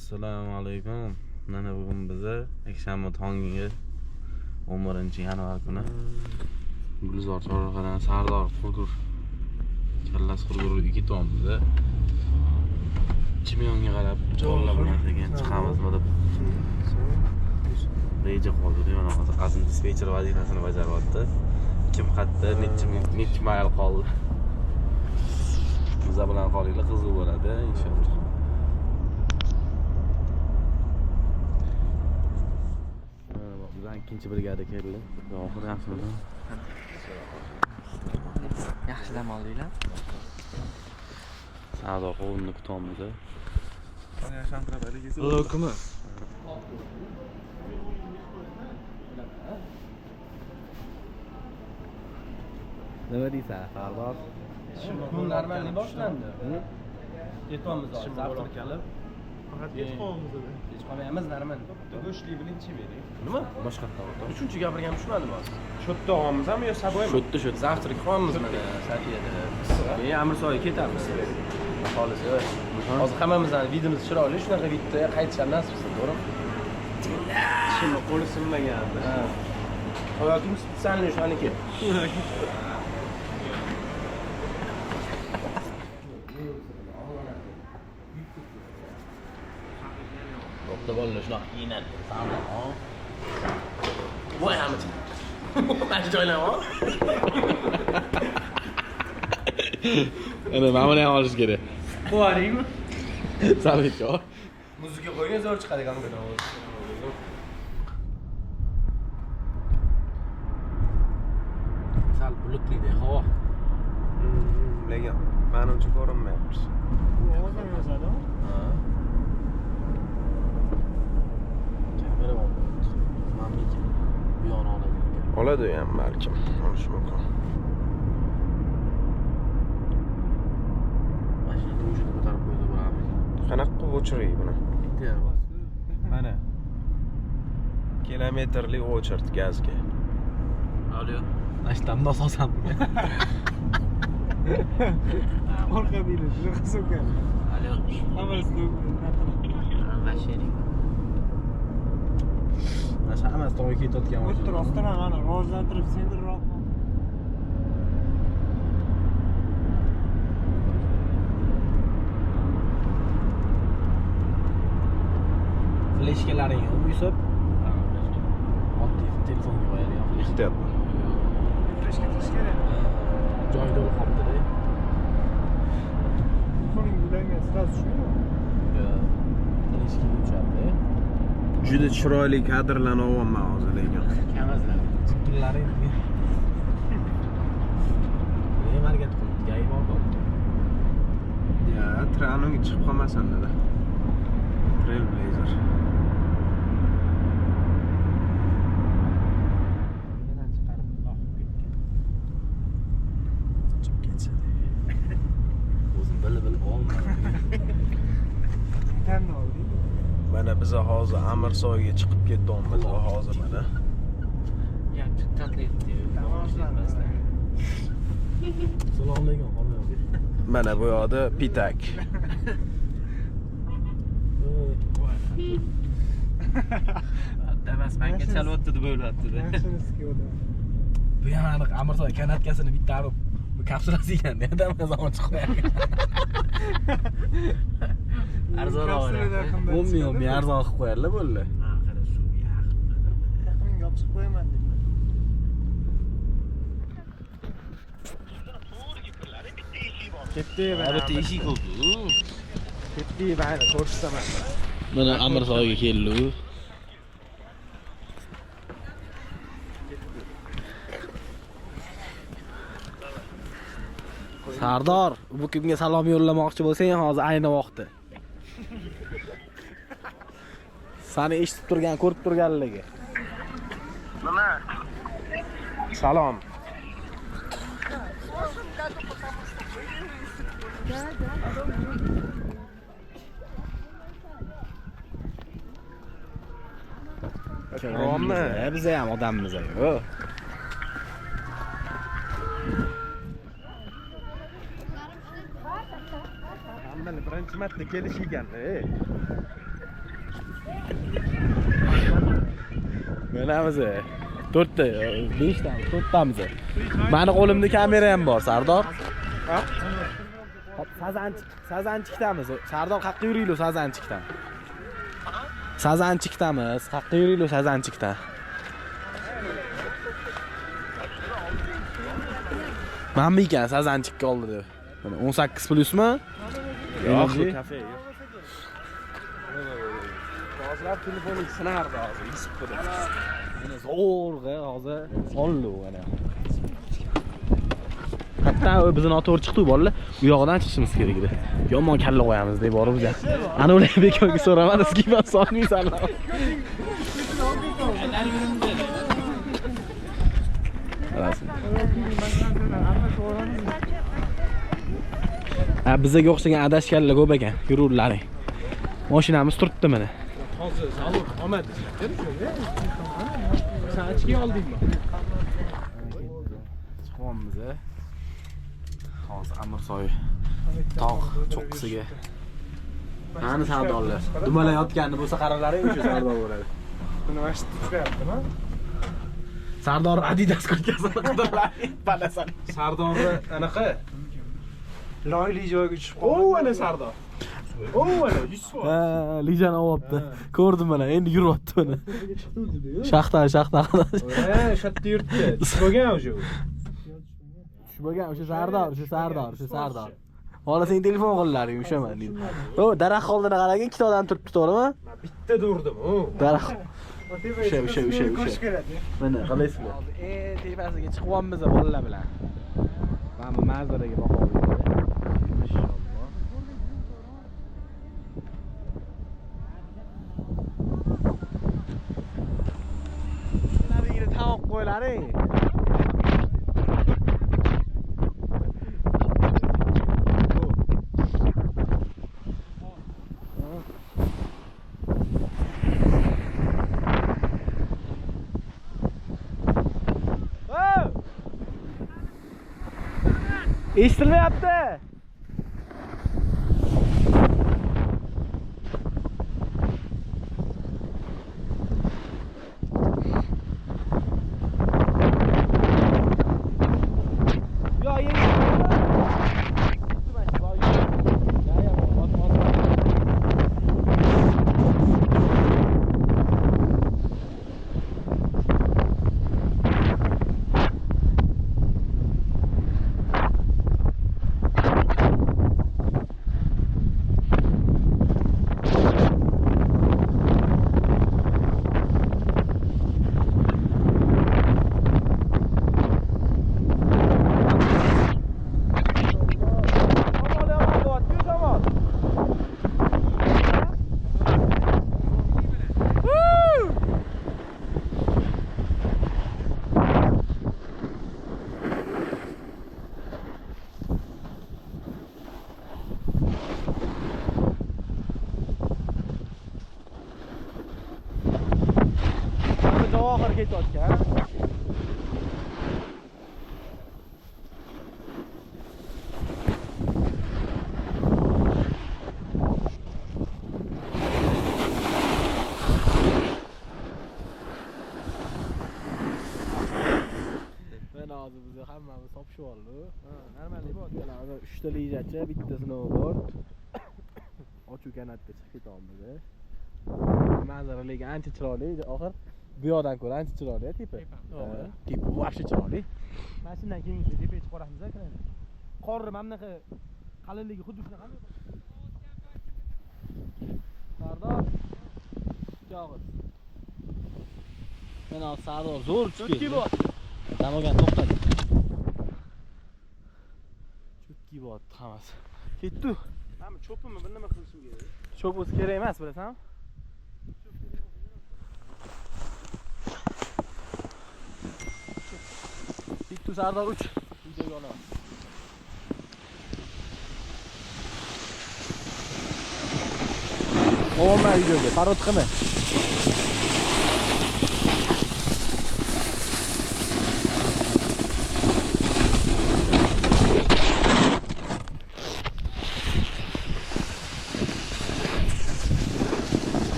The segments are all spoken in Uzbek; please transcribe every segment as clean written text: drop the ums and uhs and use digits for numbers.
Assalomu alaykum. Mana bugun bizni yakshanba tongi 11-yanvar kuni Gulzor chorrahadan Sardor Qurgur Kallas Qurgurga ketyapmiz. Chimyonga qarab cho'llar bilan degan chiqamizmi deb reja qoldi. Mana hozir qazin dispetcher vazifasini bajaryapti. Kim qayerda necha mayl qoldi. Biza bilan qolinglar, qiziq bo'ladi inshaalloh. İkinci brigada keldi. Oxir yaxshimi? Yaxshi dam oldinglar. Sardor Qurgurni kutyapmiz. Lokmi. Nima deysan, Sardor? Bu normalni boshlandi. Yetyapmiz hozir zavtr kelib. Faqat yetyapmiz dedi. Hech qolmaymiz normal. Go'shtli bilan chimeylik. Nima? Boshqa yoqda. Uchinchi gapirganim tushunmadimi hozir? Sho'tta olmizmi yo saboymi? Sho'tta. Zavtr qilamiz mana Safiyada. Keyin Amirsoyga ketamiz. Xolis. Hozir hammamizning videomiz chiroyli, shunaqa bitta qaytishlar nasib qilsin, to'g'rimi? Shuni qo'li sinmagandi. Ha. Hayotimiz bitsanli shuniki. Bo'pti bo'ldi, shunaqa qiynal. Tamam. Voy Hamid. Mana joylanma. Ana mana buni ham olish kerak. Qo'yingmi? Salbetga. Muzika qo'ygan zo'r chiqadigan kun. Sal bulutli havo. Lekin menimcha ko'rinmayapti. Hozir yozadi. Ha. Kamera bor. Mamniki. Bu yo'ni oladi. Oladi ham balkim. Olish mumkin. Mashina to'shini ko'tarib qo'ydi bularni. Qanaqa qilib o'chiray buni? Bitta bor. Mana. Kilometrlik o'chirt gazga. Alo. Ashtamda asosan. Orqa biri shunaqa so'kan. Alo. Hammasi Mashina. Nasha hammasi to'g'ri ketayotgan o'tib rostdan mana rivojlantirib sendirroq. Fleshkalaring yo'q, Yusuf? Ha, fleshka. Oddiy telefonga qo'yadi. Ehtiyot. Fleshka tish kerak. Joyda bo'lib qoldi-da. Qo'ling bilan sraz shumi? Fleshka o'chadi. Juda chiroyli kadrlarni olyapman hozir lekin. Kamazlar. Chiqdilaring. Nima harakat qildi? Gay bor. Ya, traning chiqib qolmasin dedi. Trailblazer. Yana chiqarib oqib ketgan. Chiqib ketsa. O'zim bilib olmadim. Tanni olding. Mana biz hozir Amirsoyga chiqib ketyapmiz. Hozir mana. Ya chiqqanlaydi. Salom alaykum, xonam. Mana bu yoqda Pitak. Damas menga chalyapti deb o'ylayapti-da. Mashinasiga o'tadi. Bu ham aniq Amirsoy kanatkasini bitta olib kapsulasi ekanda, Damas olib chiqib qo'ygan. Arzonroq. 10 ming arzon qilib qo'yarlar bo'ldi. Ha, qara shu Yaqin yopishib qo'yaman dedi. Ketdi Ha, bitta eshik oldu. Ketdi bari ko'rsaman. Mana Amirsoyga keldi. Sardor, bu kimga salom yo'llamoqchi bo'lsang, hozir ayni vaqtda. Seni eshitib turgan, ko'rib turganligi. Nima? Salom. Rommi? Biz ham odammiz. Birinchi marta kelishgan. Menamiz 4ta, 5tamiz, 4tamiz. Mani qo'limda kamera ham bor, Sardor. Sazanchikdamiz. Sardor qayerga yuriylik Sazanchikdan? Sazanchikdamiz. Qayerga yuriylik Sazanchikdan? Mana ekan Sazanchikka oldi deb. Mana 18 plusmi? Yo'q, kafe yo'q. Hozirlar telefonni sinardi hozir, isib qo'ydi. Mana zo'rg'a hozir sollu mana. Hatta biz noto'g'ri chiqdik bolalar. Bu yoqdan chiqishimiz kerak edi. Yomon kalla qo'yamiz deb borib biz. Ana ular bekorga so'ramadi, skifan solmaysanlar. Bizga o'xshagan adashganlar ko'p ekan, yururlaring. Mashinamiz turibdi mana. Hozir zavod omad. Sanchki oldingmi? Chiqyapmiz. Hozir Amirsoy tog' cho'qqisiga. Qani savdolar. Dumalayotganda bo'lsa qaralaring o'sha savdo bo'ladi. Universitet tutyaptimi? Sardor Adidas kurtkasini qidirlaring, palasan. Sardorni anaqa loyli joyga tushib qoldi. O, ana Sardor. O, ana 100 foiz. Ha, Lijan olyapti. Ko'rdim mana, endi yuryapti mana. Shaxta. Ha, shatda yurtdi. Tushmagan o'sha. Tushmagan o'sha Sardor. Xolasang telefon qillaring, ushaman deydi. O, daraxt oldida qaragin, ikkita odam turibdi, to'g'rimi? Men bitta durdim. O. Daraxt. O'sha. Ko'rish kerak. Mana qalaysizlar. Tepasiga chiqyapmiz bolalar bilan. Mana bu manzaraga boqib oldik. Inshaalloh. Nariga tavoq qo'ylaring. Eshitilmayapti. oxiri ketayotgan. Mana hozir biz hammamiz topishib oldik. Normalniy bo'tganlar 3 ta lijacha, bitta snowboard. Ochuv kanatga chiqib ketyapmiz. Manzaralarga ancha chiroyli. Oxir bu yoqdan ko'ra ancha chiroyli tipi. Tipi vaqti chiroyli. Mashinadan keyin tepaga chiqib boramiz ekan. Qorni mana bunaqa qalinligi xuddi shunaqa. Sardor Jog'iz. Mana Sardor zo'r chutki bor. Damogan to'xtadi. Chutki bor hammasi. Ketdi. Mana cho'pimi bir nima qilishim kerak. Cho'p o'zi kerak emas, bilasanmi? Bitti Sardor uch. Videoga olaman. Olma videoga, parod qilma.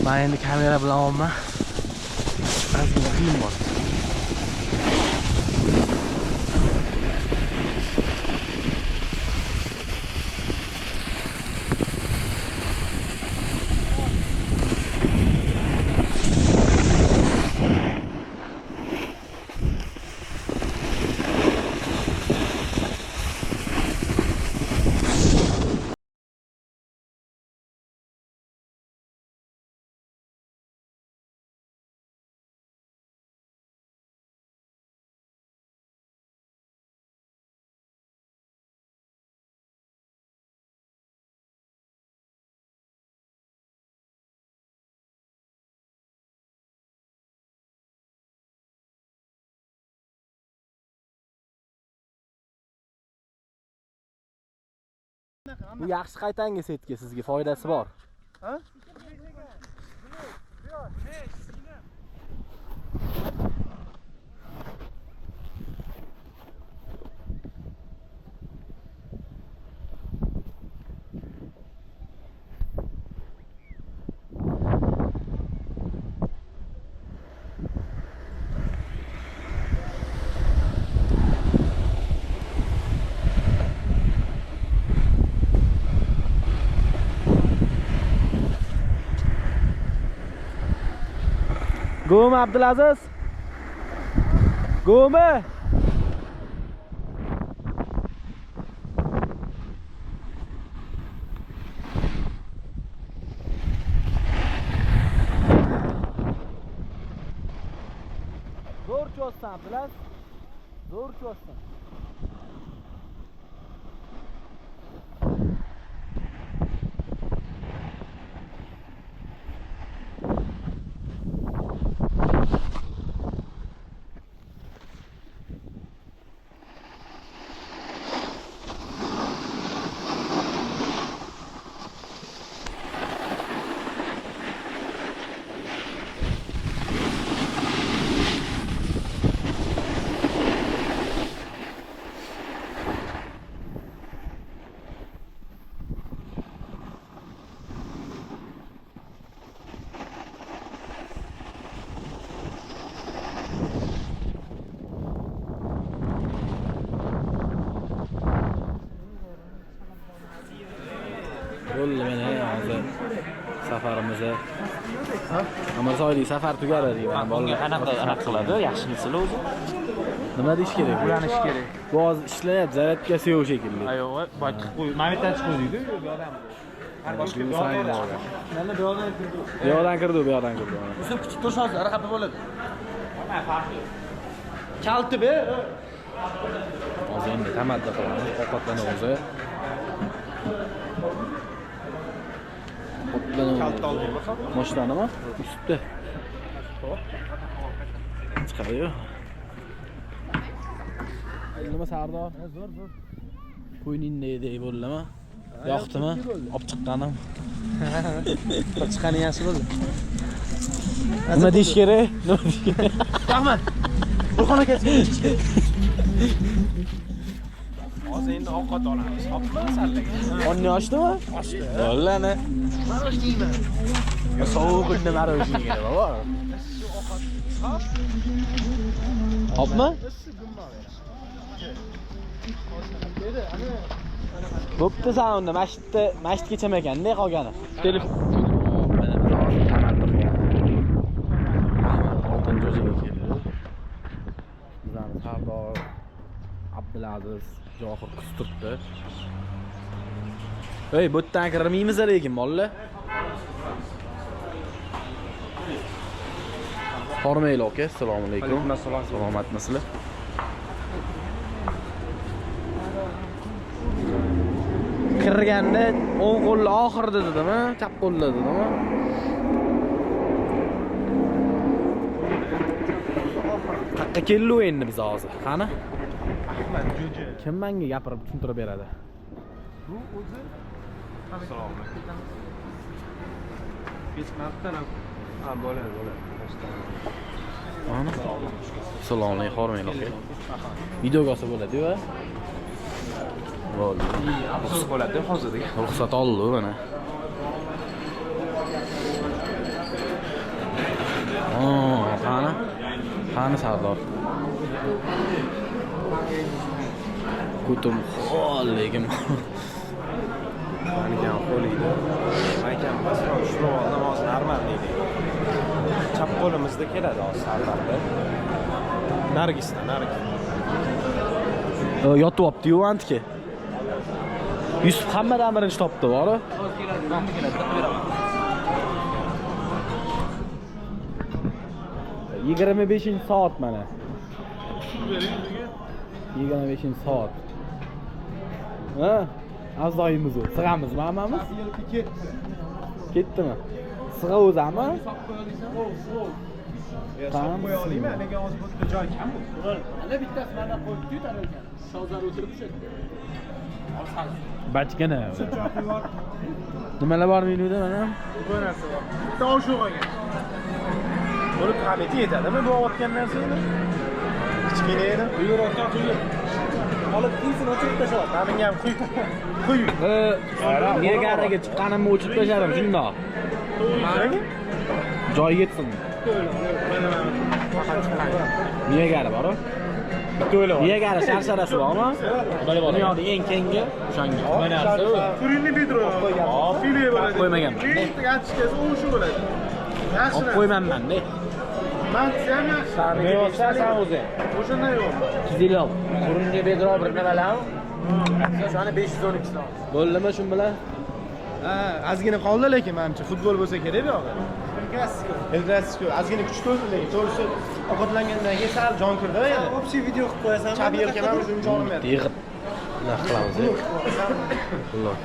Men endi kamera bilan olma. Ozgina qiyin bor. Bu yaxshi qaytangi setga sizga foydasi bor. Ha? Go'mi Abdulaziz? Go'mi? Zo'r cho'zsan Abdulaziz. Zo'r cho'zsan. Bo'ldi mana hozir safarimizni. Amirsoylik safar tugadi deyman. Bunga anaqa qiladi, yaxshimisizlar o'zi? Nima deyish kerak? Ulanish kerak. Bu hozir ishlayapti, zaryadkasi yo'q shekilli. Yo'q, boy chiqib qo'y. Mamitdan chiqib qo'ydi-ku, bu odam. Har boshqa bu yoqdan. Mana bu yoqdan kirdi. Bu yoqdan kirdi, bu yoqdan kirdi. O'zim kichik turish hozir xafa bo'ladi. Mana farqi. Kalti be. Hozir endi tamaddi qilamiz, ovqatlanamiz. Kalta olding bakalım. Mashtanami? Ustda. Chiqadi-yu. Nima Sardor? Zo'r. Qo'yningni deydi bo'ldimi? Yoqdimi? Olib chiqqanim. Olib chiqqani yaxshi bo'ldi. Nima deyish kerak? Nima deyish kerak? Rahmat. Burxon akasiga deyish kerak. Hozir endi ovqat olamiz. Hopmi sallaga? Onni ochdimi? Ochdi. Bo'llani. Marojniymi? Sovuqni marojniy kerak, baba. Hopmi? Bo'pti san unda masjidga kechamakanda qolgani. Telefon. Mana biz hozir tamaddi qilgan. Oltin jo'jaga keldi. Bizani Sardor Abdulaziz Johir kusturibdi. Ey, bu yerdan kirmaymiz lekin mollar. Hormayli aka, assalomu alaykum. Salomatmisizlar? Kirganda o'ng qo'lni oxirida dedimi? Chap qo'lda dedimi? Qayerga keldi endi biz hozir? Qani? Ahmad Jo'ja. Kim menga gapirib tushuntirib beradi? Bu o'zi Assalomu alaykum. Ketmabdan ha bo'ladi. Ana. Assalomu alaykum, hormayli aka. Videoga olsa bo'ladi-ku. Bo'ldi. Ruxsat bo'ladi hozirda. Ruxsat oldi mana. Qani Sardor. Kutum xol lekin. Mani ham qo'liydi. Makam pastroq ushbu namoz normal deydi. Chap qo'limizda keladi hozir Sardarda. Nargisdan. Yotib olibdi-yu antiki. Yusuf hammadan birinchi topdi, bor-ku. 25-soat mana. 25-soat. Ha? Avzoyimiz u. Sig'amizmi hammamiz? Ketdimi? Sig'a o'zami? Tamam. Qo'ya olaymi? Nega hozir bu yerda joy kam? Ana bittasi mana qo'yib taralgan. Shozar o'tirib o'shadi. Bachkana. Nimalar bor menyuda mana? Bu narsa bor. Bitta oshu qolgan. Buni kameti yetadimi bu otgan narsani? Kichkina edi. Quyur ota quyur. Olib kiysin o'chirib tashlab. Menga ham quy. Niyagaraga chiqqanimni o'chirib tashladim shundoq. Joy yetsin. Niyagara bor-ku. Bitta o'ylab. Niyagara sharsharasi bormi? Dunyoda eng kengi o'shanga. Mana narsa. Kurinli bidro. File bo'ladi. Qo'ymaganman. Eng achchigasi u shu bo'ladi. Yaxshi. Olib qo'ymanman-da. Men ham yaxshi. Ne olsan o'zi? O'shanda yo'q. 200 ol. Qurunga bedro bir nimalar? Shuni 512 so'm. Bo'ldimi shu bilan? Ha, ozgina qoldi lekin menimcha futbol bo'lsa kerak bu yoqda. El Clasico. Ozgina kuch ko'rdi lekin to'g'risi ovqatlangandan keyin sal jon kirdi endi. Общий video qilib qo'yasan. Chabi yelkamdan o'zim jonim berdi. Yig'ib. Nima qilamiz? Alloh.